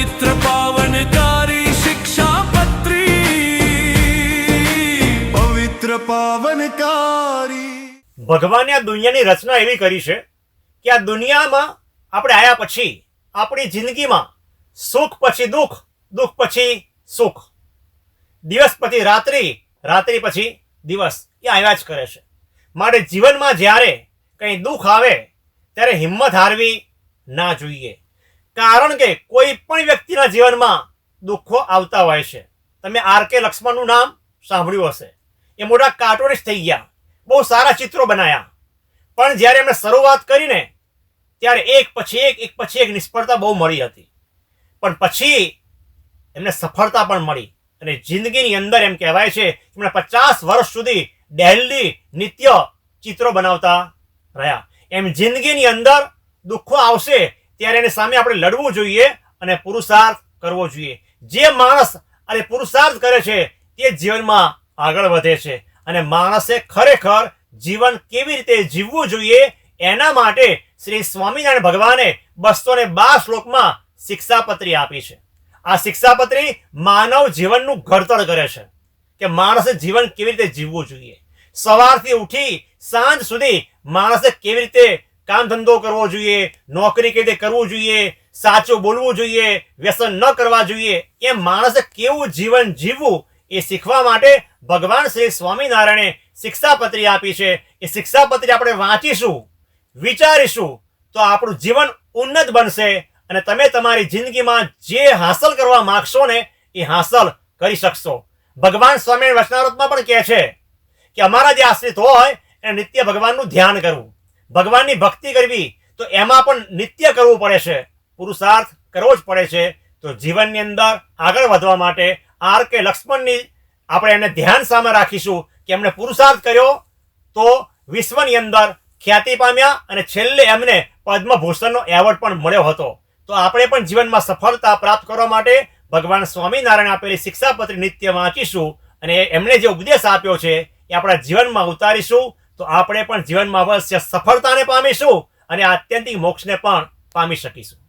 पवित्र पावनकारी शिक्षापत्री, पवित्र पावनकारी। ભગવાને આ દુનિયાની રચના એવી કરી છે કે આ દુનિયામાં આપણે આવ્યા પછી આપણી જિંદગીમાં સુખ પછી દુઃખ, દુઃખ પછી સુખ, દિવસ પછી રાત્રિ, રાત્રિ પછી દિવસ એ આવ્યા જ કરે છે. માટે જીવનમાં જ્યારે કંઈ દુઃખ આવે ત્યારે હિંમત હારવી ના જોઈએ. કારણ કે કોઈ પણ વ્યક્તિના જીવનમાં દુઃખો આવતા હોય છે. તમે R.K. લક્ષ્મણનું નામ સાંભળ્યું હશે. એ મોટા કાર્ટૂનિસ્ટ થઈ ગયા, બહુ સારા ચિત્રો બનાવ્યા, પણ જ્યારે એમણે શરૂઆત કરીને ત્યારે એક પછી એક નિષ્ફળતા બહુ મળી હતી. પણ પછી એમને સફળતા પણ મળી અને જિંદગીની અંદર એમ કહેવાય છે કે એમણે 50 વર્ષ સુધી ડેલી નિત્ય ચિત્રો બનાવતા રહ્યા. એમ જિંદગીની અંદર દુઃખો આવશે ત્યારે એની સામે આપણે લડવું જોઈએ અને પુરુષાર્થ કરવો જોઈએ. જે માણસ અને પુરુષાર્થ કરે છે તે જીવનમાં આગળ વધે છે. અને માણસે ખરેખર જીવન કેવી રીતે જીવવું જોઈએ એના માટે શ્રી સ્વામિનારાયણ ભગવાને 212 શ્લોકમાં શિક્ષાપત્રી આપી છે. આ શિક્ષાપત્રી માનવ જીવનનું ઘડતર કરે છે કે માણસે જીવન કેવી રીતે જીવવું જોઈએ. સવારથી ઉઠી સાંજ સુધી માણસે કેવી રીતે કામ ધંધો કરવો જોઈએ, નોકરી કેવી રીતે કરવું જોઈએ, સાચું બોલવું જોઈએ, વ્યસન ન કરવા જોઈએ, એમ માણસે કેવું જીવન જીવવું એ શીખવા માટે ભગવાન શ્રી સ્વામિનારાયણે શિક્ષાપત્રી આપી છે. એ શિક્ષાપત્રી આપણે વાંચીશું, વિચારીશું તો આપણું જીવન ઉન્નત બનશે અને તમે તમારી જિંદગીમાં જે હાંસલ કરવા માંગશો ને એ હાંસલ કરી શકશો. ભગવાન સ્વામી વચનામૃતમાં પણ કહે છે કે અમારા જે આશ્રિત હોય એને નિત્ય ભગવાનનું ધ્યાન કરવું, ભગવાનની ભક્તિ કરવી, તો એમાં પણ નિત્ય કરવું પડે છે, પુરુષાર્થ કરવો જ પડે છે. તો જીવનની અંદર આગળ વધવા માટે R.K. લક્ષ્મણની આપણે એને ધ્યાન સામે રાખીશું કે એમણે પુરુષાર્થ કર્યો તો વિશ્વની અંદર ખ્યાતિ પામ્યા અને છેલ્લે એમને પદ્મભૂષણનો એવોર્ડ પણ મળ્યો હતો. તો આપણે પણ જીવનમાં સફળતા પ્રાપ્ત કરવા માટે ભગવાન સ્વામિનારાયણ આપેલી શિક્ષાપત્રી નિત્ય વાંચીશું અને એમણે જે ઉપદેશ આપ્યો છે એ આપણા જીવનમાં ઉતારીશું તો આપણે પણ જીવનમાં અવશ્ય સફળતાને પામીશું અને આત્યંતિક મોક્ષને પણ પામી શકીશું.